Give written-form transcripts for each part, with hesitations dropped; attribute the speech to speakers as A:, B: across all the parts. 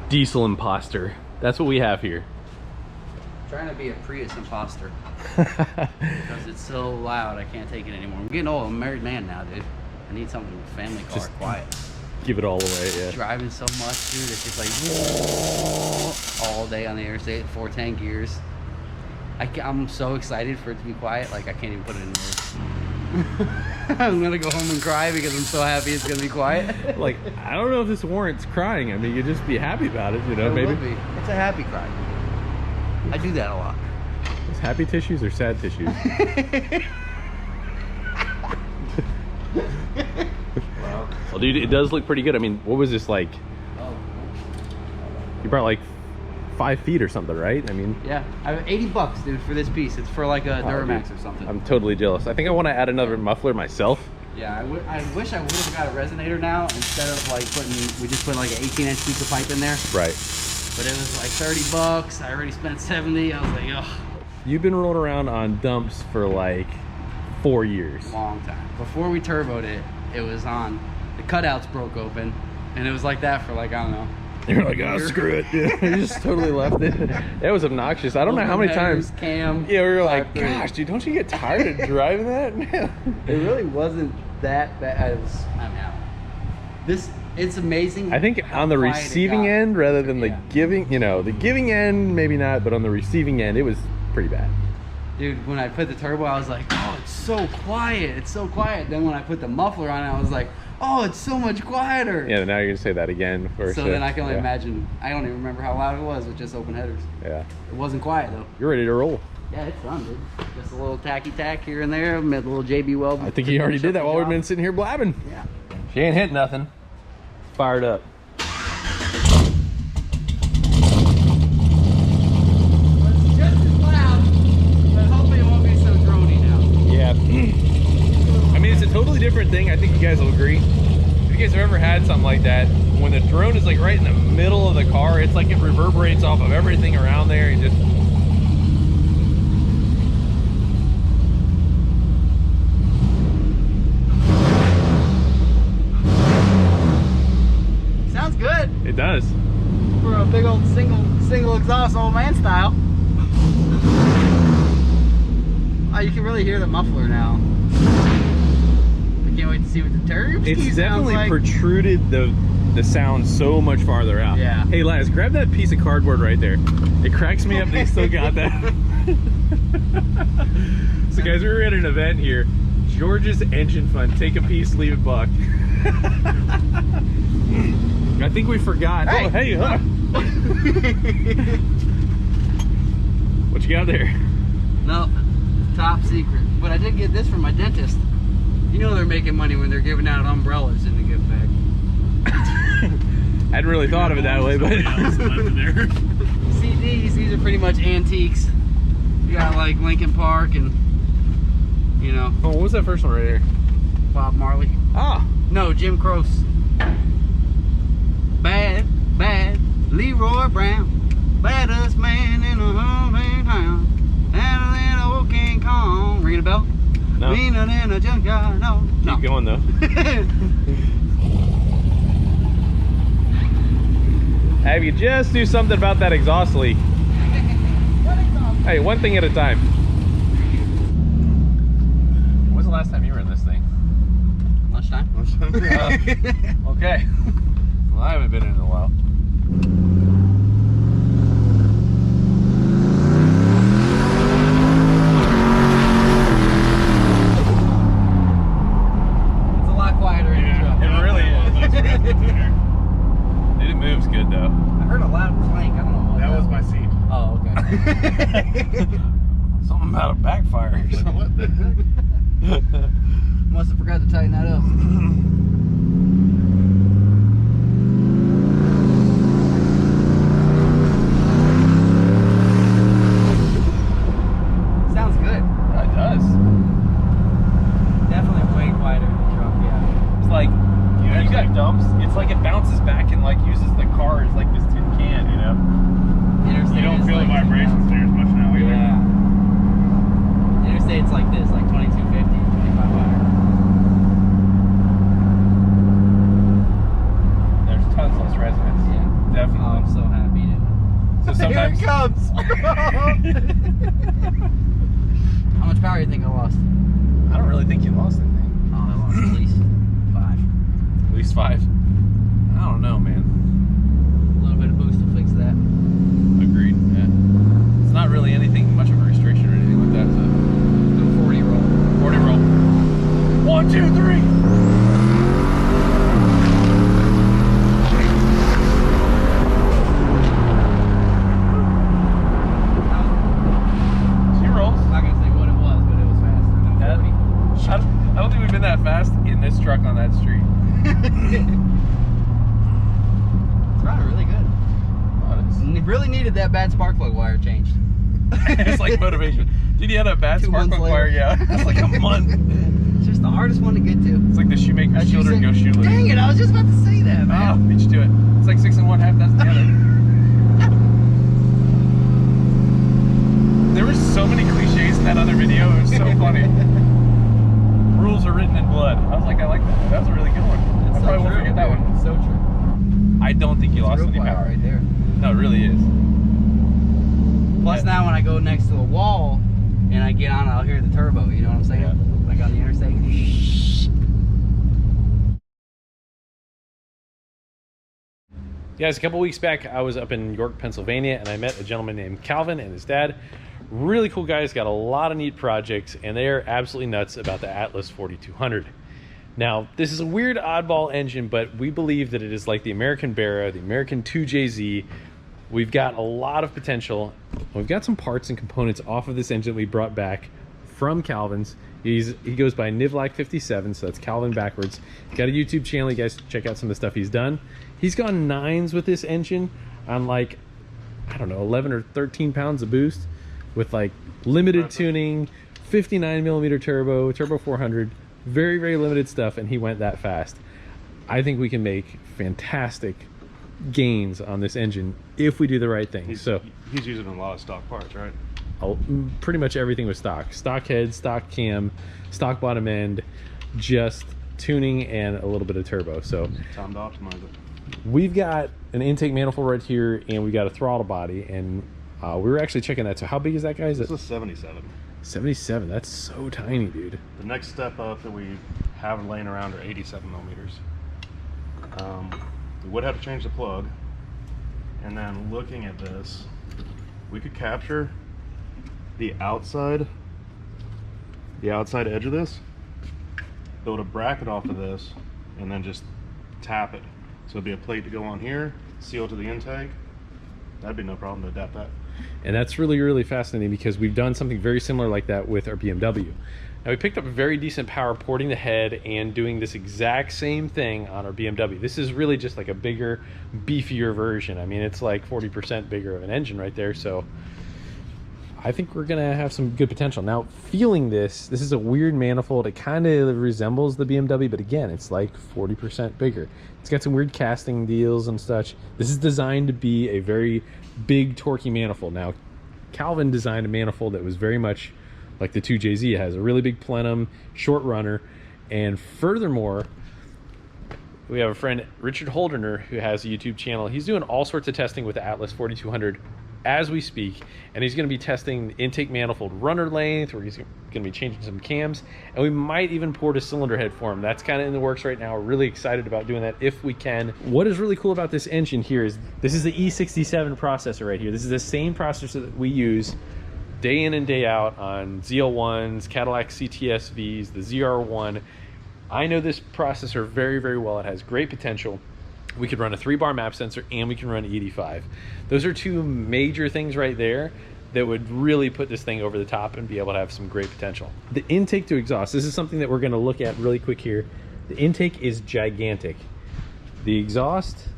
A: diesel imposter. That's what we have here.
B: I'm trying to be a Prius imposter because it's so loud. I can't take it anymore. I'm getting old. I'm a married man now, dude. I need something with a family car,
A: Just
B: quiet.
A: Give it all away, yeah.
B: Driving so much, dude. It's just like whoa, all day on the interstate, 410 gears. I'm so excited for it to be quiet. Like I can't even put it in words. I'm gonna go home and cry because I'm so happy it's gonna be quiet.
A: Like, I don't know if this warrants crying. I mean, you just be happy about it, you know, maybe.
B: Will be. It's a happy cry. I do that a lot.
A: Is happy tissues or sad tissues? Wow. Well, dude, it does look pretty good. I mean, what was this like?
B: Oh.
A: You brought like 5 feet or something, right? I mean,
B: yeah, I have 80 bucks, dude, for this piece. It's for like a Duramax or something.
A: I'm totally jealous. I think I want to add another muffler myself.
B: Yeah, I wish I would have got a resonator now instead of like we just put like an 18-inch piece of pipe in there.
A: Right.
B: But it was like 30 bucks. I already spent 70. I was like, ugh.
A: You've been rolling around on dumps for like 4 years.
B: Long time. Before we turboed it, it was on. The cutouts broke open, and it was like that for like, I don't know.
A: You're like, oh, screw it. Yeah, you just totally left it. It was obnoxious. I don't know how many times.
B: Cam.
A: Yeah, we were like, gosh, dude, don't you get tired of driving that? Man.
B: It really wasn't that bad. It's amazing.
A: I think on the receiving end rather than the giving, you know, the giving end, maybe not, but on the receiving end, it was pretty bad.
B: Dude, when I put the turbo, I was like, oh, it's so quiet. It's so quiet. Then when I put the muffler on it, I was like, oh, it's so much quieter.
A: Yeah, now you're gonna say that again.
B: So then I can only imagine. I don't even remember how loud it was with just open headers.
A: Yeah.
B: It wasn't quiet though.
A: You're ready to roll.
B: Yeah, it's done, dude. Just a little tacky tack here and there, made a little JB weld.
A: I think he already did that while we've been sitting here blabbing.
B: Yeah.
A: She ain't hit nothing. Fired up. I mean, it's a totally different thing. I think you guys will agree. If you guys have ever had something like that, when the drone is like right in the middle of the car, it's like it reverberates off of everything around there. And just
B: sounds good.
A: It does.
B: For a big old single exhaust old man style. Oh, you can really hear the muffler now. I can't wait to see what the turbs
A: It's definitely
B: like.
A: protruded the sound so much farther out.
B: Yeah.
A: Hey, Laz, grab that piece of cardboard right there. It cracks me up they still got that. So guys, we were at an event here. George's Engine Fund. Take a piece, leave a buck. I think we forgot.
B: Hey.
A: Oh, hey, huh? What you got there?
B: No, top secret. But I did get this from my dentist. You know they're making money when they're giving out umbrellas in the gift bag.
A: Hadn't really thought of it that way, but
B: CDs, these are pretty much antiques. You got like Lincoln Park and, you know.
A: Oh, what was that first one right here?
B: Bob Marley.
A: Ah.
B: No, Jim Croce. Bad Leroy Brown. Baddest man in a hunting town. Better than old King Kong. Ringing a bell?
A: No.
B: Meaner than a junkyard. No.
A: Keep going though. Have you just do something about that exhaust leak? Hey, one thing at a time. When was the last time you were in this thing?
B: Lunchtime?
A: Okay. Well, I haven't been in a while.
B: It's a lot quieter in the truck.
A: It really is. Dude, it moves good though.
B: I heard a loud clank. I don't know what
C: That was my seat.
B: Oh, okay.
A: Something about a backfire.
C: What the heck?
B: Must have forgot to tighten that up. Sounds good.
A: It does.
B: Definitely way quieter in the truck, yeah.
A: It's like, when you got dumps, it's like it bounces back and like uses the car as like this tin can, you know?
B: Interstate
C: You don't
B: is
C: feel
B: like,
C: the vibrations there as much now either.
B: Yeah. Interstate's like this, like 2250, 2500.
A: definitely.
B: Oh, I'm so happy.
A: So sometimes
B: Here it comes. How much power do you think I lost?
A: I don't really think you lost anything.
B: Oh, I lost at least 5.
A: At least 5. I don't know, man.
B: A little bit of boost will fix that.
A: Agreed. Yeah. It's not really anything much of a restriction or anything like that. So
B: Do a 40 roll.
A: 40 roll. 1, 2, 3. She rolls.
B: I'm not gonna say what it was, but it was faster than
A: Yeah.
B: 40.
A: I don't think we've been that fast in this truck on that street.
B: It's running really good.
A: Oh,
B: It really needed that bad spark plug wire changed.
A: it's like motivation. Dude, you had a bad
B: 2
A: spark
B: months
A: plug wire,
B: later.
A: yeah. It's like a month.
B: It's just the hardest one to get to.
A: It's like the shoemaker's
B: As you
A: children
B: said-
A: go shoeless.
B: Dang it, I was just about to say that,
A: Oh,
B: man.
A: beat you to it. It's like 6 and 1, half dozen the other. There were so many cliches in that other video. It was so funny. Rules are written in blood. I was like, I like that. That was a really good one. I probably won't forget that one.
B: It's so true.
A: I don't think you lost
B: Real
A: any
B: quiet
A: power.
B: right there.
A: No, it really is.
B: Plus now when I go next to a wall and I get on, I'll hear the turbo, you know what I'm saying?
A: Yeah.
B: Like on the interstate.
A: Guys, a couple weeks back, I was up in York, Pennsylvania, and I met a gentleman named Calvin and his dad. Really cool guys, got a lot of neat projects, and they are absolutely nuts about the Atlas 4200. Now, this is a weird oddball engine, but we believe that it is like the American Barra, the American 2JZ. We've got a lot of potential. We've got some parts and components off of this engine we brought back from Calvin's. He goes by Nivlak57, so that's Calvin backwards. He's got a YouTube channel. You guys check out some of the stuff he's done. He's gone 9s with this engine on like, I don't know, 11 or 13 pounds of boost with like limited tuning, 59mm turbo 400, very, very limited stuff, and he went that fast. I think we can make fantastic gains on this engine if we do the right thing.
C: He's using a lot of stock parts, right?
A: Pretty much everything was stock head, stock cam, stock bottom end, just tuning and a little bit of turbo. So
C: Time to optimize it.
A: we've got an intake manifold right here, and we got a throttle body, and we were actually checking that. So how big is that, guys?
C: This is 77.
A: 77. That's so tiny, dude.
C: The next step up that we have laying around are 87mm. We would have to change the plug, and then looking at this, we could capture the outside edge of this, build a bracket off of this, and then just tap it. So it'd be a plate to go on here, seal to the intake. That'd be no problem to adapt that.
A: And that's really, really fascinating because we've done something very similar like that with our BMW. Now, we picked up a very decent power porting the head and doing this exact same thing on our BMW. This is really just like a bigger, beefier version. I mean, it's like 40% bigger of an engine right there. So I think we're gonna have some good potential. Now, feeling this is a weird manifold. It kind of resembles the BMW, but again, it's like 40% bigger. It's got some weird casting deals and such. This is designed to be a very big, torquey manifold. Now, Calvin designed a manifold that was very much like the 2JZ. It has a really big plenum, short runner, and furthermore, we have a friend, Richard Holderner, who has a YouTube channel. He's doing all sorts of testing with the Atlas 4200 as we speak, and he's going to be testing intake manifold runner length, where he's going to be changing some cams, and we might even port a cylinder head for him. That's kind of in the works right now. We're really excited about doing that if we can. What is really cool about this engine here is this is the E67 processor right here. This is the same processor that we use day in and day out on ZL1s, Cadillac CTS-Vs, the ZR1. I know this processor very, very well. It has great potential. We could run a 3-bar map sensor, and we can run ED5. Those are two major things right there that would really put this thing over the top and be able to have some great potential. The intake to exhaust, this is something that we're going to look at really quick here. The intake is gigantic. The exhaust,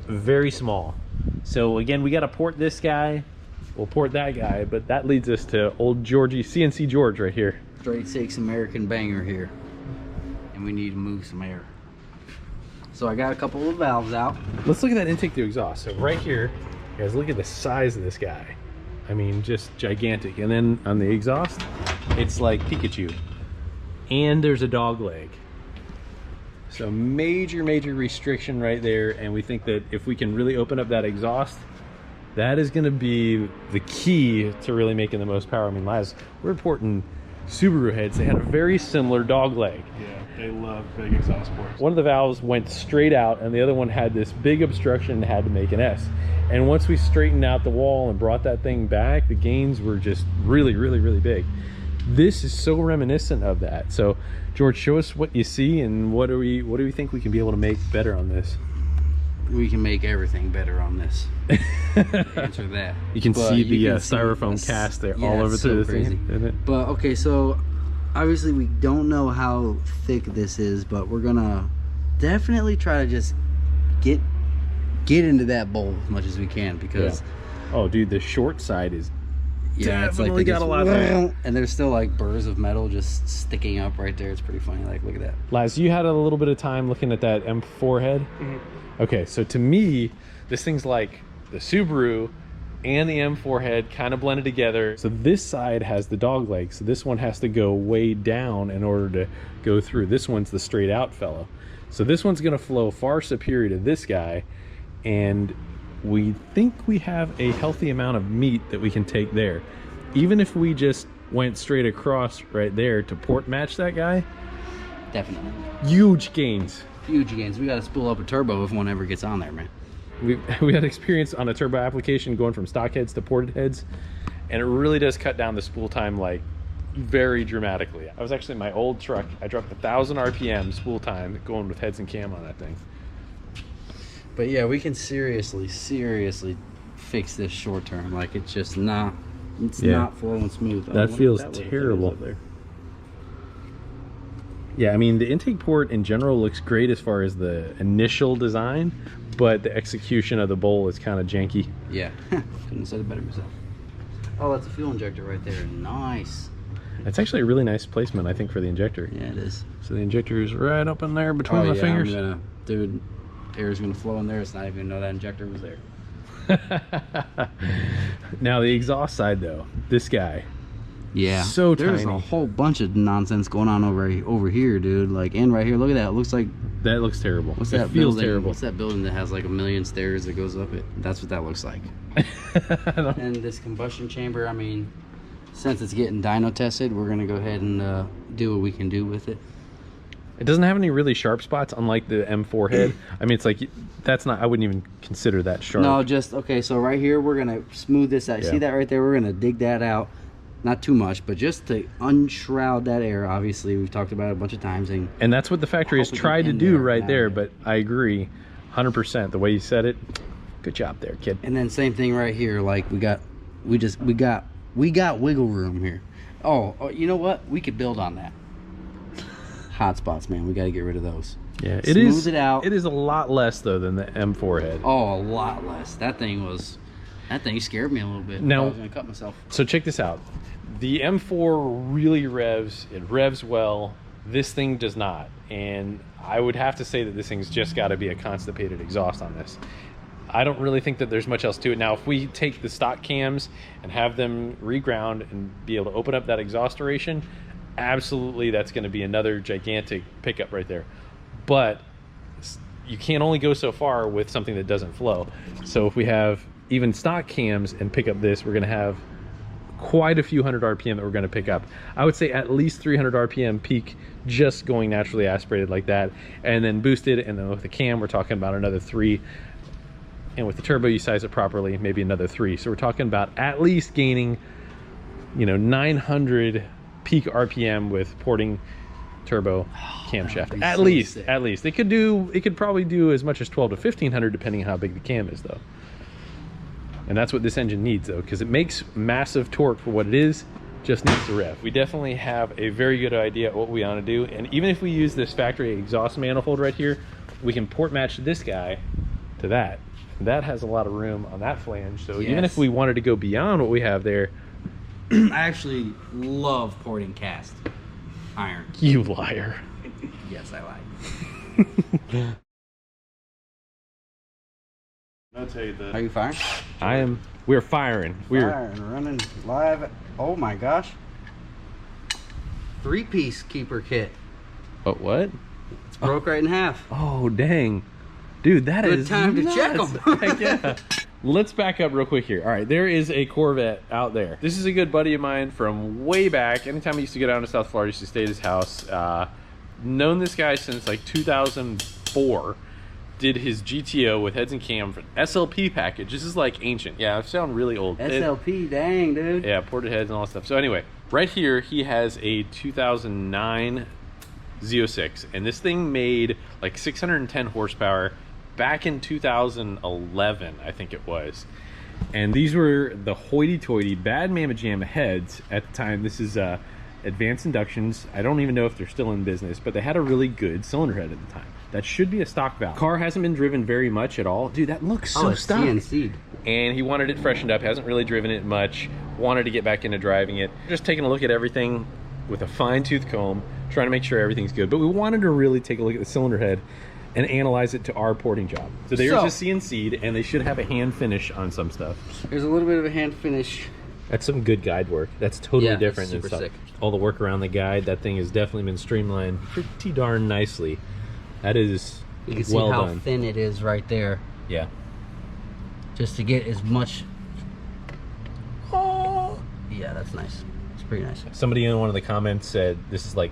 A: very small. So again, we got to port this guy. We'll port that guy, but that leads us to old Georgie, CNC George right here.
B: Straight 6 American banger here. And we need to move some air. So I got a couple of valves out.
A: Let's look at that intake to exhaust. So right here, guys, look at the size of this guy. I mean, just gigantic. And then on the exhaust, it's like Pikachu. And there's a dog leg. So major restriction right there, and we think that if we can really open up that exhaust, that is going to be the key to really making the most power. I mean, Laz, we're reporting Subaru heads. They had a very similar dog leg.
C: Yeah, they love big exhaust ports.
A: One of the valves went straight out, and the other one had this big obstruction and had to make an S. And once we straightened out the wall and brought that thing back, the gains were just really big. This is so reminiscent of that. So George, show us what you see and what do we think we can be able to make better on this?
B: We can make everything better on this. Answer that.
A: You can see the styrofoam cast there all over through the thing, isn't it?
B: But okay, so obviously we don't know how thick this is, but we're gonna definitely try to just get into that bowl as much as we can, because
A: oh dude, the short side is
B: definitely
A: got a lot of,
B: and there's still like burrs of metal just sticking up right there. It's pretty funny. Like, look at that.
A: Laz, you had a little bit of time looking at that M4 head. Okay, so to me, this thing's like the Subaru and the M4 head kind of blended together. So this side has the dog leg, so this one has to go way down in order to go through. This one's the straight out fellow. So this one's gonna flow far superior to this guy, and we think we have a healthy amount of meat that we can take there. Even if we just went straight across right there to port match that guy,
B: Definitely.
A: huge gains.
B: Huge gains. We got to spool up a turbo if one ever gets on there, man.
A: We had experience on a turbo application going from stock heads to ported heads, and it really does cut down the spool time like very dramatically. I was actually in my old truck, I dropped 1,000 RPM spool time going with heads and cam on that thing.
B: But yeah, we can seriously fix this short term. Like, it's just not, not flowing smooth.
A: That feels terrible. Yeah, I mean, the intake port in general looks great as far as the initial design, but the execution of the bowl is kind of janky.
B: Yeah, couldn't have said it better myself. Oh, that's a fuel injector right there. Nice.
A: It's actually a really nice placement, I think, for the injector.
B: Yeah, it is.
A: So the injector is right up in there between my fingers.
B: Dude, air's gonna flow in there. It's not even gonna know that injector was there.
A: Now the exhaust side, though, this guy.
B: Yeah,
A: so
B: there's
A: tiny.
B: a whole bunch of nonsense going on over here, dude. Like, and right here, look at that. It looks like,
A: that looks terrible.
B: What's
A: it
B: that
A: feels
B: building?
A: terrible.
B: What's that building that has like 1 million stairs that goes up it? That's what that looks like. And this combustion chamber, I mean, since it's getting dyno tested, we're gonna go ahead and do what we can do with it.
A: It doesn't have any really sharp spots, unlike the M4 head. I mean, it's like, that's not, I wouldn't even consider that sharp.
B: No, just, okay, so right here, we're gonna smooth this out. See that right there? We're gonna dig that out. Not too much, but just to unshroud that air. Obviously, we've talked about it a bunch of times. And
A: that's what the factory has tried to do right there, but I agree 100%. The way you said it, good job there, kid.
B: And then same thing right here. Like, we got wiggle room here. Oh, you know what? We could build on that. Hot spots, man. We got to get rid of those.
A: Yeah, it
B: Smooth
A: is.
B: It out.
A: It is a lot less though than the M4 head.
B: Oh, a lot less. That thing scared me a little bit.
A: Now,
B: I was gonna cut myself.
A: So check this out. The M4 really revs. It revs well. This thing does not. And I would have to say that this thing's just got to be a constipated exhaust on this. I don't really think that there's much else to it. Now, if we take the stock cams and have them reground and be able to open up that exhaust aeration, absolutely that's going to be another gigantic pickup right there. But you can't only go so far with something that doesn't flow. So if we have even stock cams and pick up this, we're going to have quite a few hundred RPM that we're going to pick up. I would say at least 300 RPM peak just going naturally aspirated like that, and then boosted, and then with the cam we're talking about another 3, and with the turbo you size it properly, maybe another 3. So we're talking about at least gaining, you know, 900 peak RPM with porting turbo camshaft. At least it could probably do as much as 12 to 1500 depending on how big the cam is though. And that's what this engine needs though, because it makes massive torque for what it is, just needs to rev. We definitely have a very good idea of what we want to do, and even if we use this factory exhaust manifold right here, we can port match this guy to that. That has a lot of room on that flange, so even if we wanted to go beyond what we have there.
B: I actually love porting cast iron.
A: You liar.
B: Yes, I lied.
C: I'll tell you that.
B: Are you firing?
A: I am. We're firing.
B: Firing, running live. Oh my gosh. 3-piece keeper kit.
A: Oh, what?
B: It's broke right in half.
A: Oh, dang. Dude, that
B: Good
A: is
B: time to check
A: nuts.
B: 'em.
A: Heck yeah. Let's back up real quick here. All right, there is a Corvette out there. This is a good buddy of mine from way back. Anytime I used to go down to South Florida, I used to stay at his house. Known this guy since like 2004. Did his GTO with heads and cam for SLP package. This is like ancient. Yeah, I sound really old.
B: SLP, dang, dude.
A: Yeah, ported heads and all that stuff. So anyway, right here he has a 2009 Z06, and this thing made like 610 horsepower back in 2011, I think it was. And these were the hoity-toity bad mamma jamma heads at the time. This is advanced inductions. I don't even know if they're still in business, but they had a really good cylinder head at the time. That should be a stock valve. Car hasn't been driven very much at all. Dude, that looks so stock.
B: CNC'd.
A: And he wanted it freshened up. Hasn't really driven it much. Wanted to get back into driving it. Just taking a look at everything with a fine-tooth comb, trying to make sure everything's good. But we wanted to really take a look at the cylinder head and analyze it to our porting job. So there's a CNC'd, and they should have a hand finish on some stuff.
B: There's a little bit of a hand finish.
A: That's some good guide work. That's totally different than
B: super
A: stuff.
B: sick.
A: All the work around the guide, that thing has definitely been streamlined pretty darn nicely. That is
B: You can see
A: well
B: how
A: done.
B: thin it is right there.
A: Yeah.
B: Just to get as much. Oh. Yeah, that's nice. It's pretty nice.
A: Somebody in one of the comments said this is like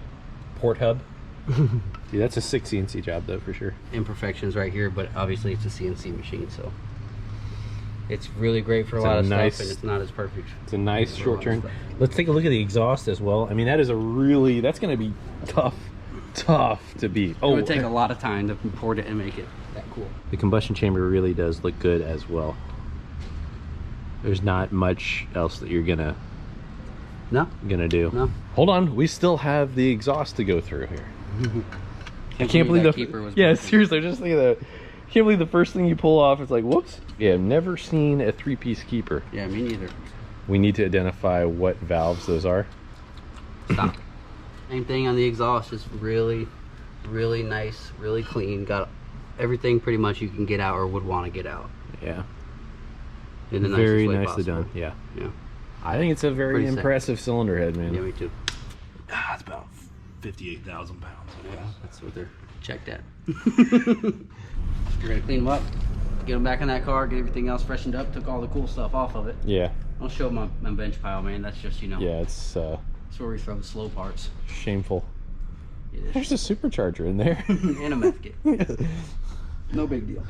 A: port hub. Dude, that's a sick CNC job though, for sure.
B: Imperfections right here, but obviously it's a CNC machine, so it's really great for a
A: It's
B: lot
A: a
B: of
A: nice-
B: stuff, and it's not as perfect.
A: It's a nice
B: For a
A: short
B: lot
A: turn.
B: of stuff.
A: Let's take a look at the exhaust as well. I mean, that is a really, that's going to be tough to beat.
B: It would take a lot of time to port it and make it that cool.
A: The combustion chamber really does look good as well. There's not much else that you're gonna
B: No?
A: do.
B: No.
A: Hold on, we still have the exhaust to go through here. I can't believe
B: that
A: the
B: keeper was
A: yeah,
B: broken.
A: seriously, I'm just thinking that. Can't believe the first thing you pull off is like, whoops. Yeah, I've never seen a 3-piece keeper.
B: Yeah, me neither.
A: We need to identify what valves those are.
B: Stop. Same thing on the exhaust, just really, really nice, really clean. Got everything pretty much you can get out or would want to get out.
A: Yeah.
B: In the
A: Very
B: nicest way
A: nicely
B: possible.
A: done. Yeah.
B: Yeah.
A: I think it's a very
B: Pretty sick.
A: impressive cylinder head, man.
B: Yeah, me too.
C: It's about 58,000 pounds.
B: Yeah, that's what they're checked at. We're gonna clean them up, get them back in that car, get everything else freshened up, took all the cool stuff off of it.
A: Yeah.
B: I'll show my bench pile, man. That's just, you know,
A: Yeah, it's
B: that's where we throw the slow parts.
A: shameful.
B: It is.
A: There's a supercharger in there.
B: And a meth kit. No big deal.